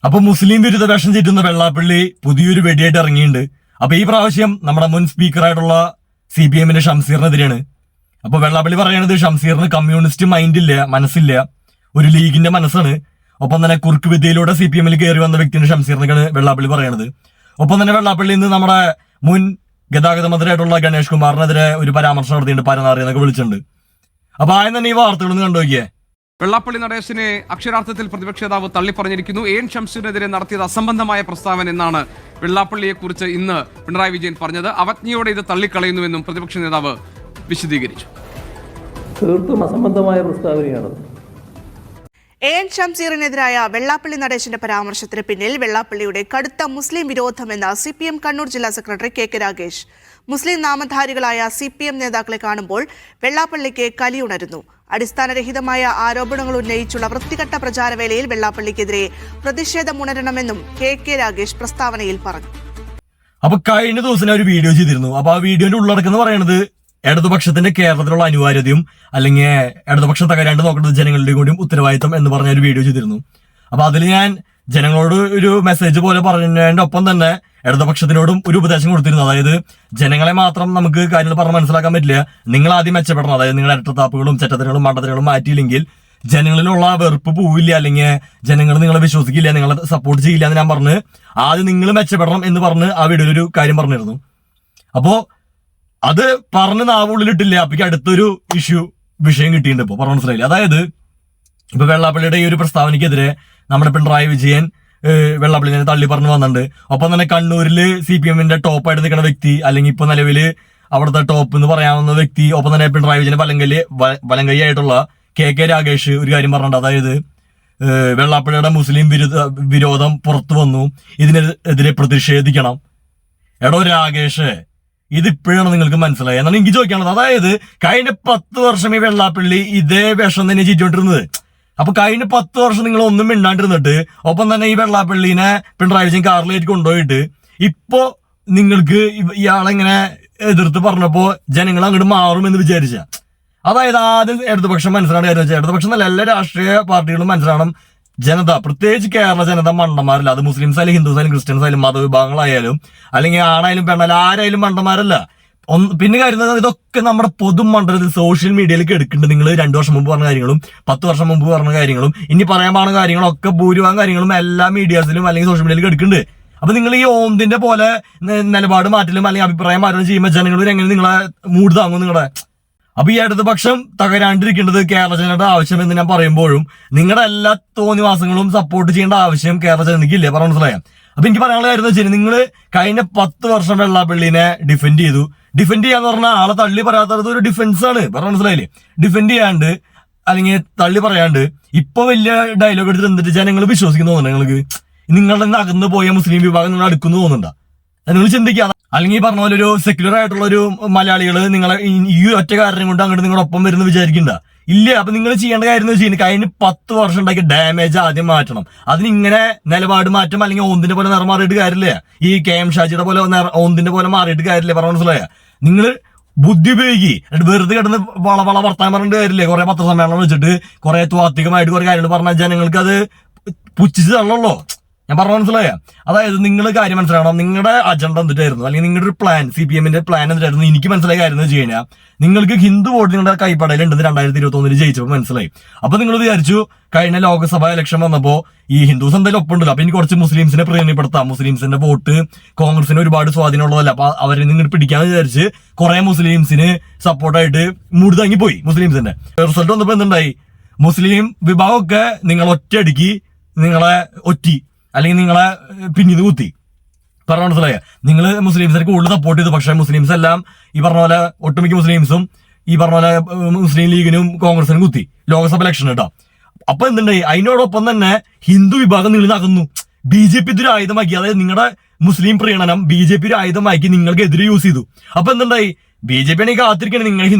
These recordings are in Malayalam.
അപ്പൊ മുസ്ലിം വിരുദ്ധ വേഷം ചീറ്റുന്ന വെള്ളാപ്പള്ളി പുതിയൊരു വെടിയായിട്ട് ഇറങ്ങിയിട്ടുണ്ട്. അപ്പൊ ഈ പ്രാവശ്യം നമ്മുടെ മുൻ സ്പീക്കറായിട്ടുള്ള CPM-ന്റെ ഷംസീറിനെതിരെയാണ്. അപ്പൊ വെള്ളാപ്പള്ളി പറയണത് ഷംസീറിന് കമ്മ്യൂണിസ്റ്റ് മൈൻഡ് ഇല്ല, മനസ്സില്ല, ഒരു ലീഗിന്റെ മനസ്സാണ്. ഒപ്പം തന്നെ കുറുക്ക് വിദ്യയിലൂടെ CPM-ൽ കയറി വന്ന വ്യക്തിയാണ് ഷംസീറിനൊക്കെയാണ് വെള്ളാപ്പള്ളി പറയണത്. ഒപ്പം തന്നെ വെള്ളാപ്പള്ളി ഇന്ന് നമ്മുടെ മുൻ ഗതാഗത മന്ത്രിയായിട്ടുള്ള ഗണേഷ് കുമാറിനെതിരെ ഒരു പരാമർശം നടത്തിയിട്ടുണ്ട്, പരനാറി എന്നൊക്കെ വിളിച്ചിട്ടുണ്ട്. അപ്പൊ ആദ്യം തന്നെ ഈ വാർത്തകളൊന്ന് കണ്ടുനോക്കിയേ. വെള്ളാപ്പള്ളി നടേശനെ അക്ഷരാർത്ഥത്തിൽ പ്രതിപക്ഷ നേതാവ് തള്ളിപ്പറഞ്ഞിരിക്കുന്നു. എൻ ഷംസീറിനെതിരെ നടത്തിയത് അസംബന്ധമായ പ്രസ്താവന എന്നാണ് വെള്ളാപ്പള്ളിയെക്കുറിച്ച് ഇന്ന് പിണറായി വിജയൻ പറഞ്ഞത്. അവജ്ഞയോടെ ഇത് തള്ളിക്കളയുന്നുവെന്നും പ്രതിപക്ഷ നേതാവ് വിശദീകരിച്ചു. തീർത്തും അസംബന്ധമായ പ്രസ്താവനയാണ്. AN ഷംസീറിനെതിരായ വെള്ളാപ്പള്ളി നടേശന്റെ പരാമർശത്തിന് പിന്നിൽ വെള്ളാപ്പള്ളിയുടെ കടുത്ത മുസ്ലിം വിരോധമെന്ന് CPM കണ്ണൂർ ജില്ലാ സെക്രട്ടറി KK രാഗേഷ്. മുസ്ലിം നാമധാരികളായ CPM നേതാക്കളെ കാണുമ്പോൾ വെള്ളാപ്പള്ളിക്ക് കലിയുണരുന്നു. അടിസ്ഥാനരഹിതമായ ആരോപണങ്ങൾ ഉന്നയിച്ചുള്ള വൃത്തികെട്ട പ്രചാരവേലയിൽ വെള്ളാപ്പള്ളിക്കെതിരെ പ്രതിഷേധമുണരണമെന്നും KK രാഗേഷ് പ്രസ്താവനയിൽ പറഞ്ഞു. അപ്പൊ കഴിഞ്ഞ ദിവസം ഒരു വീഡിയോ ചെയ്തിരുന്നു. അപ്പൊ ആ വീഡിയോന്റെ ഉള്ളടക്കം എന്ന് പറയുന്നത് ഇടതുപക്ഷത്തിന്റെ കേരളത്തിലുള്ള അനിവാര്യതയും അല്ലെങ്കിൽ ഇടതുപക്ഷം തകരാണ്ട് നോക്കേണ്ടത് ജനങ്ങളുടെ കൂടിയും ഉത്തരവാദിത്തം എന്ന് പറഞ്ഞ ഒരു വീഡിയോ ചെയ്തിരുന്നു. അപ്പൊ അതിൽ ഞാൻ ജനങ്ങളോട് ഒരു മെസ്സേജ് പോലെ പറഞ്ഞതിന്റെ ഒപ്പം തന്നെ ഇടതുപക്ഷത്തിനോടും ഒരു ഉപദേശം കൊടുത്തിരുന്നു. അതായത് ജനങ്ങളെ മാത്രം നമുക്ക് കാര്യങ്ങൾ പറഞ്ഞ് മനസ്സിലാക്കാൻ പറ്റില്ല, നിങ്ങൾ ആദ്യം മെച്ചപ്പെടണം. അതായത് നിങ്ങളുടെ ഇരട്ടത്താപ്പുകളും ചെറ്റത്തരങ്ങളും മണ്ടത്തരങ്ങളും മാറ്റിയില്ലെങ്കിൽ ജനങ്ങളിലുള്ള വെറുപ്പ് പോവില്ല, അല്ലെങ്കിൽ ജനങ്ങൾ നിങ്ങളെ വിശ്വസിക്കില്ല, നിങ്ങളെ സപ്പോർട്ട് ചെയ്യില്ല എന്ന് ഞാൻ പറഞ്ഞ് ആദ്യം നിങ്ങൾ മെച്ചപ്പെടണം എന്ന് പറഞ്ഞ് ആ വീഡിയോയിൽ ഒരു കാര്യം പറഞ്ഞിരുന്നു. അപ്പോ അത് പറഞ്ഞ് നാവുള്ളിലിട്ടില്ല. അപ്പൊ അടുത്തൊരു വിഷയം കിട്ടിയിട്ടുണ്ട്. ഇപ്പൊ പറഞ്ഞ മനസ്സിലായില്ല. അതായത് ഇപ്പൊ വെള്ളാപ്പള്ളിയുടെ ഈ ഒരു പ്രസ്താവനയ്ക്കെതിരെ നമ്മുടെ പിണറായി വിജയൻ വെള്ളാപ്പള്ളിനെ തള്ളി പറഞ്ഞു വന്നിട്ടുണ്ട്. ഒപ്പം തന്നെ കണ്ണൂരില് CPM-ന്റെ ടോപ്പായിട്ട് നിൽക്കുന്ന വ്യക്തി, അല്ലെങ്കിൽ ഇപ്പൊ നിലവില് അവിടുത്തെ ടോപ്പ് എന്ന് പറയാവുന്ന വ്യക്തി, ഒപ്പം തന്നെ പിണറായി വിജയന്റെ വലങ്കൈയായിട്ടുള്ള KK രാഗേഷ് ഒരു കാര്യം പറഞ്ഞിട്ടുണ്ട്. അതായത് വെള്ളാപ്പള്ളിയുടെ മുസ്ലിം വിരോധം പുറത്തു വന്നു, ഇതിനെതിരെ പ്രതിഷേധിക്കണം. എടോ രാഗേഷ്, ഇതിപ്പോഴാണ് നിങ്ങൾക്ക് മനസ്സിലായത് എന്നാണ് എനിക്ക് ചോദിക്കാനുള്ളത്. അതായത് കഴിഞ്ഞ 10 വർഷം ഈ വെള്ളാപ്പള്ളി ഇതേ വേഷം തന്നെ ചെയ്തോണ്ടിരുന്നത്. അപ്പൊ കഴിഞ്ഞ 10 വർഷം നിങ്ങൾ ഒന്നും മിണ്ടാണ്ടിരുന്നിട്ട് ഒപ്പം തന്നെ ഈ വെള്ളാപ്പള്ളിനെ പിണറായി വിജയൻ കാറിലേക്ക് കൊണ്ടുപോയിട്ട് ഇപ്പോ നിങ്ങൾക്ക് ഇയാളെങ്ങനെ എതിർത്ത് പറഞ്ഞപ്പോ ജനങ്ങൾ അങ്ങോട്ട് മാറുമെന്ന് വിചാരിച്ച. അതായത് ആദ്യം ഇടതുപക്ഷം മനസ്സിലാണ് കാര്യം വെച്ചാൽ, ഇടതുപക്ഷം നല്ല എല്ലാ രാഷ്ട്രീയ പാർട്ടികളും മനസ്സിലാവണം, ജനത പ്രത്യേകിച്ച് കേരള ജനത മണ്ടന്മാരല്ല. അത് മുസ്ലിംസ് ആയാലും ഹിന്ദുസ് ആയാലും ക്രിസ്ത്യൻസ് ആയാലും മതവിഭാഗങ്ങളായാലും അല്ലെങ്കിൽ ആണായാലും പെണ്ണായാലും ആരായാലും മണ്ടന്മാരല്ല. പിന്നെ കാര്യം ഇതൊക്കെ നമ്മുടെ പൊതുമണ്ഡലത്തിൽ സോഷ്യൽ മീഡിയയിലേക്ക് എടുക്കുന്നുണ്ട്. നിങ്ങൾ 2 വർഷം മുമ്പ് പറഞ്ഞ കാര്യങ്ങളും 10 വർഷം മുമ്പ് പറഞ്ഞ കാര്യങ്ങളും ഇനി പറയാൻ പോകുന്ന കാര്യങ്ങളൊക്കെ ഭൂരിഭാഗം കാര്യങ്ങളും എല്ലാ മീഡിയാസിലും അല്ലെങ്കിൽ സോഷ്യൽ മീഡിയയിലേക്ക് എടുക്കുന്നുണ്ട്. അപ്പൊ നിങ്ങൾ ഈ ഓന്തിന്റെ പോലെ നിലപാട് മാറ്റലും അല്ലെങ്കിൽ അഭിപ്രായം മാറ്റലും ചെയ്യുമ്പോൾ ജനങ്ങൾ എങ്ങനെ നിങ്ങളെ മൂഡ് താങ്ങും നിങ്ങളെ. അപ്പൊ ഈ ഇടതുപക്ഷം തകരാണ്ടിരിക്കേണ്ടത് കേരള ജനതയുടെ ആവശ്യം എന്ന് ഞാൻ പറയുമ്പോഴും നിങ്ങളുടെ എല്ലാ തോന്നിവാസങ്ങളും സപ്പോർട്ട് ചെയ്യേണ്ട ആവശ്യം കേരള ജനതയ്ക്കില്ലേ, പറഞ്ഞ മനസ്സിലായാം. അപ്പൊ എനിക്ക് പറയാനുള്ള കാര്യം വെച്ചാൽ നിങ്ങൾ കഴിഞ്ഞ 10 വർഷം വെള്ളാപ്പള്ളിനെ ഡിഫെൻഡ് ചെയ്തു. ഡിഫെൻഡ് ചെയ്യാന്ന് പറഞ്ഞാൽ ആളെ തള്ളി പറയാത്തത് ഒരു ഡിഫൻസ് ആണ്, പറഞ്ഞ മനസ്സിലായില്ലേ. ഡിഫെൻഡ് ചെയ്യാണ്ട് അല്ലെങ്കിൽ തള്ളി പറയാണ്ട് ഇപ്പൊ വലിയ ഡയലോഗ് എടുത്തിട്ട് എന്നിട്ട് ജനങ്ങൾ വിശ്വസിക്കുന്നു തോന്നുന്നുണ്ട്. നിങ്ങളുടെ അകന്ന് പോയ മുസ്ലിം വിഭാഗം നിങ്ങൾ അടുക്കുന്നു തോന്നുന്നുണ്ടോ? നിങ്ങൾ ചിന്തിക്കുക. അല്ലെങ്കിൽ പറഞ്ഞ പോലെ ഒരു സെക്യുലർ ആയിട്ടുള്ള ഒരു മലയാളികള് നിങ്ങളെ ഈ ഒറ്റ കാരണം കൊണ്ട് അങ്ങോട്ട് നിങ്ങളുടെ ഒപ്പം വരുന്ന വിചാരിക്കണ്ട. ഇല്ല. അപ്പൊ നിങ്ങൾ ചെയ്യേണ്ട കാര്യം എന്ന് വെച്ചാൽ കഴിഞ്ഞ 10 വർഷം ഉണ്ടാക്കിയ ഡാമേജ് ആദ്യം മാറ്റണം. അതിനിങ്ങനെ നിലപാട് മാറ്റം അല്ലെങ്കിൽ ഓന്തിന്റെ പോലെ നിറം മാറിയിട്ട് കാര്യമില്ല. ഈ KM ഷാജിയുടെ പോലെ ഓന്തിന്റെ പോലെ മാറിയിട്ട് കാര്യമില്ല, പറഞ്ഞ മനസ്സിലായ. നിങ്ങൾ ബുദ്ധി ഉപയോഗിക്കി വെറുതെ കിടന്ന് വള വർത്താൻ പറഞ്ഞിട്ട് കാര്യമില്ലേ. കുറെ പത്രസമ്മേളനം വെച്ചിട്ട് കുറെ ത്വാത്വികമായിട്ട് കുറെ കാര്യങ്ങൾ പറഞ്ഞാൽ ജനങ്ങൾക്ക് അത് പുച്ഛിച്ച് തള്ളല്ലോ. ഞാൻ പറഞ്ഞ മനസ്സിലായ. അതായത് നിങ്ങൾ കാര്യം മനസ്സിലാവണം, നിങ്ങളുടെ അജണ്ട എന്തിട്ടായിരുന്നു അല്ലെങ്കിൽ നിങ്ങളുടെ ഒരു പ്ലാൻ, CPM-ന്റെ പ്ലാൻ എന്തിട്ടായിരുന്നു. എനിക്ക് മനസ്സിലായ കാര്യം എന്ന് വെച്ച് കഴിഞ്ഞാൽ നിങ്ങൾക്ക് ഹിന്ദു വോട്ട് നിങ്ങളുടെ കൈപ്പടയിലുണ്ടെന്ന് 2021 ജയിച്ചപ്പോൾ മനസ്സിലായി. അപ്പൊ നിങ്ങൾ വിചാരിച്ചു കഴിഞ്ഞ ലോക്സഭാ ഇലക്ഷൻ വന്നപ്പോ ഈ ഹിന്ദുസ് എന്തായാലും ഒപ്പുണ്ടല്ലോ, അപ്പൊ ഇനി കുറച്ച് മുസ്ലിംസിനെ പ്രീണിപ്പെടുത്താം, മുസ്ലിംസിന്റെ വോട്ട് കോൺഗ്രസിന് ഒരുപാട് സ്വാധീനമുള്ളതല്ല, അപ്പൊ അവരെ നിങ്ങൾ പിടിക്കാന്ന് വിചാരിച്ച് കുറെ മുസ്ലിംസിന് സപ്പോർട്ടായിട്ട് മൂട് താങ്ങിപ്പോയി മുസ്ലിംസിന്റെ. റിസൾട്ട് വന്നപ്പോ എന്തുണ്ടായി? മുസ്ലിം വിഭാഗമൊക്കെ നിങ്ങൾ ഒറ്റയടിക്ക് നിങ്ങളെ ഒറ്റി അല്ലെങ്കിൽ നിങ്ങളെ പിന്നീട് കുത്തി, പറഞ്ഞ മനസ്സിലായ. നിങ്ങൾ മുസ്ലിംസിനെ കൂടുതൽ സപ്പോർട്ട് ചെയ്തു. പക്ഷെ മുസ്ലിംസ് എല്ലാം ഈ പറഞ്ഞ പോലെ ഒട്ടുമിക്ക മുസ്ലിംസും ഈ പറഞ്ഞ പോലെ മുസ്ലിം ലീഗിനും കോൺഗ്രസിനും കുത്തി ലോക്സഭ ഇലക്ഷൻ കേട്ടോ. അപ്പൊ എന്തുണ്ടായി? അതിനോടൊപ്പം തന്നെ ഹിന്ദു വിഭാഗം നിങ്ങൾ നകന്നു. BJP ഇതൊരു ആയുധമാക്കി. അതായത് നിങ്ങളുടെ മുസ്ലിം പ്രീണനം BJP ഒരു ആയുധമാക്കി നിങ്ങൾക്ക് എതിരെ യൂസ് ചെയ്തു. അപ്പൊ എന്തുണ്ടായി? BJP ആണെങ്കിൽ കാത്തിരിക്കണം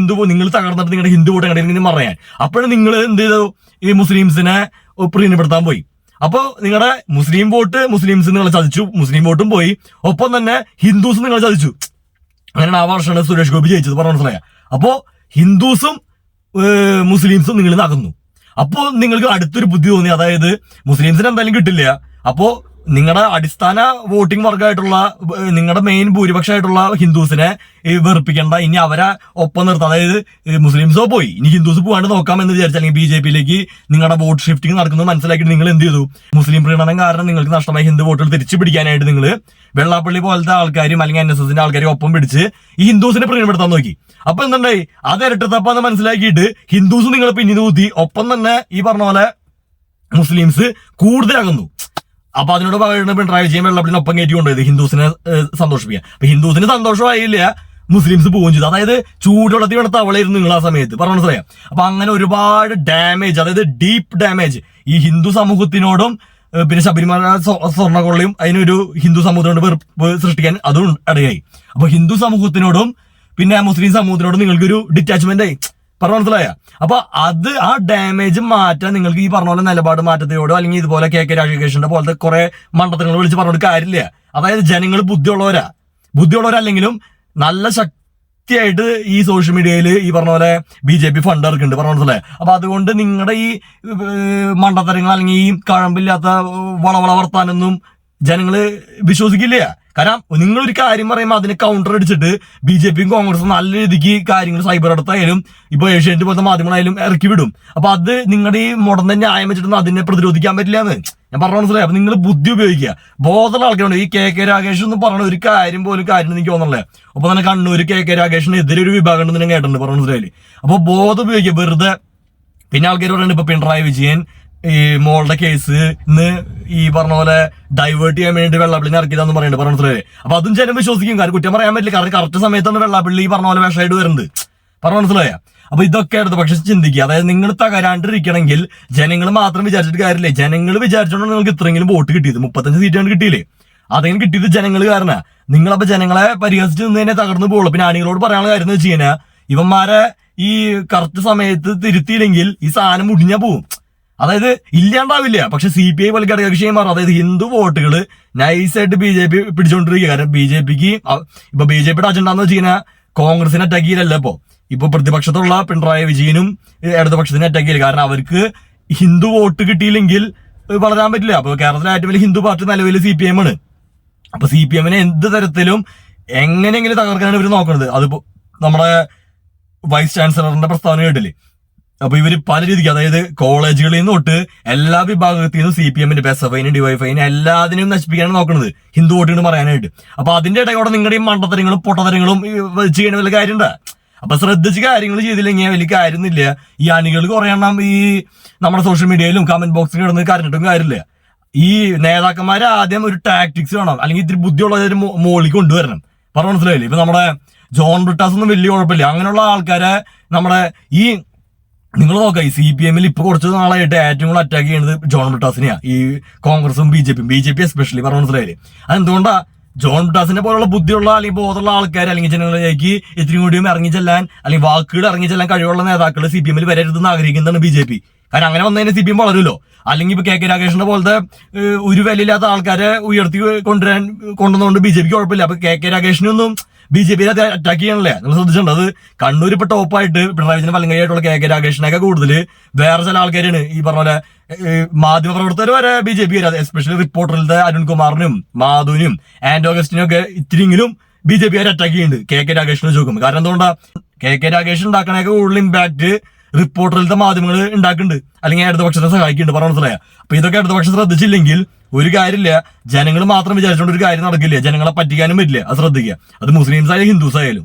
നിങ്ങൾ തകർന്നിട്ട് നിങ്ങളുടെ ഹിന്ദു വോട്ട് എങ്ങനെ പറയാൻ. അപ്പോഴും നിങ്ങൾ എന്ത് ചെയ്തു? ഈ മുസ്ലിംസിനെ പ്രീണപ്പെടുത്താൻ പോയി. അപ്പൊ നിങ്ങളുടെ മുസ്ലിം വോട്ട് മുസ്ലിംസ് നിങ്ങളെ ചതിച്ചു, മുസ്ലിം വോട്ടും പോയി, ഒപ്പം തന്നെ ഹിന്ദുസും നിങ്ങളെ ചതിച്ചു. അങ്ങനെയാണ് ആ വർഷമാണ് സുരേഷ് ഗോപി ജയിച്ചത്, പറഞ്ഞ മനസ്സിലായ. അപ്പോ ഹിന്ദുസും മുസ്ലിംസും നിങ്ങൾ നകന്നു. അപ്പോ നിങ്ങൾക്ക് അടുത്തൊരു ബുദ്ധി തോന്നി. അതായത് മുസ്ലിംസിന് എന്തായാലും കിട്ടില്ല, അപ്പോ നിങ്ങളുടെ അടിസ്ഥാന വോട്ടിംഗ് വർഗമായിട്ടുള്ള നിങ്ങളുടെ മെയിൻ ഭൂരിപക്ഷമായിട്ടുള്ള ഹിന്ദുസിനെ വെറുപ്പിക്കേണ്ട, ഇനി അവരെ ഒപ്പം നിർത്താം. അതായത് മുസ്ലിംസോ പോയി, ഇനി ഹിന്ദുസ് പോകാണ്ട് നോക്കാമെന്ന് വിചാരിച്ചാൽ അല്ലെങ്കിൽ BJP-യിലേക്ക് നിങ്ങളുടെ വോട്ട് ഷിഫ്റ്റിംഗ് നടക്കുന്നത് മനസ്സിലാക്കിയിട്ട് നിങ്ങൾ എന്ത് ചെയ്തു? മുസ്ലിം പ്രീണനം കാരണം നിങ്ങൾക്ക് നഷ്ടമായ ഹിന്ദു വോട്ടുകൾ തിരിച്ചു പിടിക്കാനായിട്ട് നിങ്ങൾ വെള്ളാപ്പള്ളി പോലത്തെ ആൾക്കാരും അല്ലെങ്കിൽ NSSന്റെ ആൾക്കാരും ഒപ്പം പിടിച്ച് ഈ ഹിന്ദുസിനെ പ്രീണപ്പെടുത്താൻ നോക്കി. അപ്പൊ എന്തുണ്ടായി? അത് ഇരട്ടത്തപ്പാന്ന് മനസ്സിലാക്കിയിട്ട് ഹിന്ദുസ് നിങ്ങൾ പിന്നീട് ഊതി, ഒപ്പം തന്നെ ഈ പറഞ്ഞ പോലെ മുസ്ലിംസ് കൂടുതലാകുന്നു. അപ്പൊ അതിനോട് പറയുന്നത് പിണറായി വിജയൻ വെള്ളപ്പള്ളിനൊപ്പം കയറ്റി കൊണ്ടുപോയത് ഹിന്ദുസിനെ സന്തോഷിപ്പിക്കുക. അപ്പൊ ഹിന്ദുസിന് സന്തോഷമായില്ല, മുസ്ലിംസ് പോവുകയും ചെയ്തു. അതായത് ചൂടുവെള്ളത്തിൽ വേണ്ട തവളയായിരുന്നു നിങ്ങൾ ആ സമയത്ത്, പറഞ്ഞു മനസ്സിലാക്കാം. അപ്പൊ അങ്ങനെ ഒരുപാട് ഡാമേജ്, അതായത് ഡീപ്പ് ഡാമേജ് ഈ ഹിന്ദു സമൂഹത്തിനോടും പിന്നെ ശബരിമല സ്വർണ്ണക്കൊള്ളയും അതിനൊരു ഹിന്ദു സമൂഹത്തിനോട് വെറുപ്പ് സൃഷ്ടിക്കാൻ അതും ഇടയായി. അപ്പൊ ഹിന്ദു സമൂഹത്തിനോടും പിന്നെ മുസ്ലിം സമൂഹത്തിനോടും നിങ്ങൾക്കൊരു ഡിറ്റാച്ച്മെന്റ് ആയി, പറഞ്ഞു മനസ്സിലായ. അപ്പൊ അത് ആ ഡാമേജ് മാറ്റാൻ നിങ്ങൾക്ക് ഈ പറഞ്ഞ പോലെ നിലപാട് മാറ്റത്തിനോടോ അല്ലെങ്കിൽ ഇതുപോലെ KK രാജകേഷിന്റെ പോലത്തെ കുറെ മണ്ഡലങ്ങൾ വിളിച്ച് പറഞ്ഞിട്ട് കാര്യമില്ല. അതായത് ജനങ്ങൾ ബുദ്ധിയുള്ളവരല്ലെങ്കിലും നല്ല ശക്തിയായിട്ട് ഈ സോഷ്യൽ മീഡിയയിൽ ഈ പറഞ്ഞ പോലെ BJP ഫണ്ട് ഇറക്കുന്നുണ്ട്, പറഞ്ഞു മനസ്സിലായ. അപ്പൊ അതുകൊണ്ട് നിങ്ങളുടെ ഈ മണ്ടത്തരങ്ങൾ അല്ലെങ്കിൽ ഈ കഴമ്പില്ലാത്ത വളവള വർത്താനൊന്നും ജനങ്ങള് വിശ്വസിക്കില്ല. കാരണം നിങ്ങളൊരു കാര്യം പറയുമ്പോൾ അതിനെ കൗണ്ടർ അടിച്ചിട്ട് BJPയും കോൺഗ്രസും നല്ല രീതിക്ക് കാര്യങ്ങൾ സൈബർ അടുത്തായാലും ഇപ്പൊ ഏഷ്യാനെറ്റ് പോലത്തെ മാധ്യമങ്ങളായാലും ഇറക്കി വിടും. അപ്പൊ അത് നിങ്ങളുടെ ഈ മുടന്ന ന്യായം വെച്ചിട്ടൊന്നും അതിനെ പ്രതിരോധിക്കാൻ പറ്റില്ല എന്ന് ഞാൻ പറഞ്ഞു മനസ്സിലായി. അപ്പൊ നിങ്ങൾ ബുദ്ധി ഉപയോഗിക്കുക. ബോധമുള്ള ആൾക്കാരുണ്ട്. ഈ KK രാഗേഷ് എന്ന് പറഞ്ഞ ഒരു കാര്യം എനിക്ക് തോന്നുന്നില്ല. അപ്പൊ തന്നെ കണ്ണൂർ KK രാഗേഷിനെതിരെ ഒരു വിഭാഗം ഉണ്ടെന്ന് ഞാൻ കേട്ടിട്ടുണ്ട്, പറഞ്ഞു മനസ്സിലായില്ലേ. അപ്പൊ ബോധം ഉപയോഗിക്കുക വെറുതെ. പിന്നെ ആൾക്കാർ പറയുന്നത് ഇപ്പൊ പിണറായി വിജയൻ ഈ മോളുടെ കേസ് ഇന്ന് ഈ പറഞ്ഞ പോലെ ഡൈവേർട്ട് ചെയ്യാൻ വേണ്ടി വെള്ളാപ്പള്ളി ഇറക്കിയതാന്ന് പറയുന്നുണ്ട്, പറഞ്ഞു മനസ്സിലായി. അപ്പൊ അതും ജനം വിശ്വസിക്കും. കാരണം കുറ്റം പറയാൻ പറ്റില്ല. കാരണം കറക്റ്റ് സമയത്താണ് വെള്ളാപ്പള്ളി പറഞ്ഞ പോലെ വിഷമായിട്ട് വരുന്നത്, പറഞ്ഞു മനസ്സിലായ. അപ്പൊ ഇതൊക്കെ എടുത്ത് പക്ഷെ ചിന്തിക്കുക. അതായത് നിങ്ങൾ തകരാണ്ടിരിക്കണമെങ്കിൽ ജനങ്ങൾ മാത്രം വിചാരിച്ചിട്ട് കാര്യമില്ലേ. ജനങ്ങൾ വിചാരിച്ചോണ്ട് നിങ്ങൾക്ക് ഇത്രയെങ്കിലും വോട്ട് കിട്ടിയത് 35 സീറ്റാണ് കിട്ടിയില്ലേ. അതെങ്കിലും കിട്ടിയത് ജനങ്ങൾ കാരണ. നിങ്ങളപ്പോ ജനങ്ങളെ പരിഹസിച്ച് നിന്ന് തന്നെ തകർന്നു പോകുള്ളൂ. പിന്നെ അണികളോട് പറയാനുള്ള കാര്യം എന്ന് വെച്ച് കഴിഞ്ഞാൽ ഇവന്മാരെ ഈ കറക്റ്റ് സമയത്ത് തിരുത്തിയില്ലെങ്കിൽ ഈ സാധനം മുടിഞ്ഞാ പോവും. അതായത് ഇല്ലാണ്ടാവില്ല. പക്ഷെ CPI പോലെ ഘടകകക്ഷിയെ മാറും. അതായത് ഹിന്ദു വോട്ടുകൾ നൈസായിട്ട് BJP പിടിച്ചോണ്ടിരിക്കുക. കാരണം BJPക്ക് ഇപ്പൊ BJPയുടെ അജണ്ട എന്ന് വെച്ച് കഴിഞ്ഞാൽ കോൺഗ്രസിനെ അറ്റാക്ക് ചെയ്യലല്ല. ഇപ്പൊ പ്രതിപക്ഷത്തുള്ള പിണറായി വിജയനും ഇടതുപക്ഷത്തിനെ അറ്റാക്ക് ചെയ്യില്ല. കാരണം അവർക്ക് ഹിന്ദു വോട്ട് കിട്ടിയില്ലെങ്കിൽ വളരാൻ പറ്റില്ല. അപ്പൊ കേരളത്തിലെ ഏറ്റവും വലിയ ഹിന്ദു പാർട്ടി നിലവിൽ CPM ആണ്. അപ്പൊ CPM-നെ എന്ത് തരത്തിലും എങ്ങനെയെങ്കിലും തകർക്കാനാണ് ഇവർ നോക്കുന്നത്. അതിപ്പോ നമ്മുടെ വൈസ് ചാൻസലറിന്റെ പ്രസ്താവന കേട്ടില്ലേ. അപ്പൊ ഇവര് പല രീതിക്ക്, അതായത് കോളേജുകളിൽ നിന്ന് തൊട്ട് എല്ലാ വിഭാഗത്തിൽ നിന്നും CPM-ന്റെ SFI-നും DYFI-നും എല്ലാത്തിനും നശിപ്പിക്കാനാണ് നോക്കുന്നത് ഹിന്ദു വോട്ടുകൾ പറയാനായിട്ട്. അപ്പൊ അതിന്റെ ഇടയ്ക്കൂടെ നിങ്ങളുടെ ഈ മണ്ടത്തരങ്ങളും പൊട്ടത്തരങ്ങളും ചെയ്യണ വലിയ കാര്യമുണ്ട്. അപ്പൊ ശ്രദ്ധിച്ച് കാര്യങ്ങൾ ചെയ്തില്ലെങ്കിൽ വലിയ കാര്യമൊന്നുമില്ല. ഈ അണികൾ കുറെ എണ്ണം ഈ നമ്മുടെ സോഷ്യൽ മീഡിയയിലും കമന്റ് ബോക്സിലും കിടന്ന് കരഞ്ഞിട്ടും കാര്യമില്ല. ഈ നേതാക്കന്മാരെ ആദ്യം ഒരു ടാക്ടിക്സ് വേണം, അല്ലെങ്കിൽ ഇത്തിരി ബുദ്ധിയുള്ളവർ മോളിൽ കൊണ്ടുവരണം, പറഞ്ഞു മനസ്സിലായില്ലേ. ഇപ്പൊ നമ്മുടെ ജോൺ ബ്രിട്ടാസ് ഒന്നും വലിയ കുഴപ്പമില്ല. അങ്ങനെയുള്ള ആൾക്കാരെ നമ്മുടെ ഈ നിങ്ങൾ നോക്കാം, ഈ CPM-ൽ ഇപ്പൊ കുറച്ച് നാളായിട്ട് ഏറ്റവും കൂടുതൽ അറ്റാക്ക് ചെയ്യുന്നത് ജോൺ ബ്രിട്ടാസിനെയാ, ഈ കോൺഗ്രസും BJP എസ്പെഷ്യലി, പറഞ്ഞു മനസ്സിലായില്ലേ. അതെന്തുകൊണ്ടാ? ജോൺ ബ്രിട്ടാസിനെ പോലുള്ള ബുദ്ധിയുള്ള അല്ലെങ്കിൽ ബോധമുള്ള ആൾക്കാർ അല്ലെങ്കിൽ ജനങ്ങളിലേക്ക് ഇത്തിരി കൂടിയും ഇറങ്ങിച്ചെല്ലാൻ അല്ലെങ്കിൽ വാക്കുകൾ ഇറങ്ങിച്ചെല്ലാൻ കഴിവുള്ള നേതാക്കൾ CPM-ൽ വരരുതെന്ന് ആഗ്രഹിക്കുന്നതാണ് BJP. കാരണം അങ്ങനെ വന്നതിന് CPM വളരുമല്ലോ. അല്ലെങ്കിൽ ഇപ്പൊ KK രാഗേഷിന്റെ പോലത്തെ ഒരു വിലയില്ലാത്ത ആൾക്കാരെ ഉയർത്തി കൊണ്ടുവന്നുകൊണ്ട് BJPക്ക് കുഴപ്പമില്ല. അപ്പൊ KK രാഗേഷിനൊന്നും BJP അറ്റാക്ക് ചെയ്യണല്ലേ. നിങ്ങൾ ശ്രദ്ധിച്ചിട്ടുണ്ട്. അത് കണ്ണൂർ ഇപ്പൊ ടോപ്പായിട്ട് പിണറായി വിജയൻ വലങ്കയായിട്ടുള്ള KK രാഗേഷിനൊക്കെ കൂടുതൽ വേറെ ചില ആൾക്കാരാണ് ഈ പറഞ്ഞ പോലെ മാധ്യമപ്രവർത്തകർ വരെ BJP എസ്പെഷ്യലി റിപ്പോർട്ടറിലത്തെ അരുൺകുമാറിനും മാധുവിനും ഓഗസ്റ്റിനും ഒക്കെ ഇത്തിരിയെങ്കിലും BJP അറ്റാക്ക് ചെയ്യുന്നുണ്ട് KK രാഗേഷിനെ ചോദിക്കും. കാരണം എന്തുകൊണ്ടാ? KK രാഗേഷ് ഉണ്ടാക്കണേക്ക് കൂടുതൽ ഇമ്പാക്ട് റിപ്പോർട്ടറിലത്തെ മാധ്യമങ്ങൾ ഉണ്ടാക്കുന്നുണ്ട്, അല്ലെങ്കിൽ ഇടതുപക്ഷത്തെ സഹായിക്കുന്നുണ്ട്, പറഞ്ഞു മനസ്സിലായ. അപ്പൊ ഇതൊക്കെ ഇടതുപക്ഷം ശ്രദ്ധിച്ചില്ലെങ്കിൽ ഒരു കാര്യമില്ല. ജനങ്ങൾ മാത്രം വിചാരിച്ചുകൊണ്ട് ഒരു കാര്യം നടക്കില്ല. ജനങ്ങളെ പറ്റിക്കാനും പറ്റില്ല. അത് ശ്രദ്ധിക്കുക. അത് മുസ്ലിംസ് ആയാലും ഹിന്ദുസ് ആയാലും.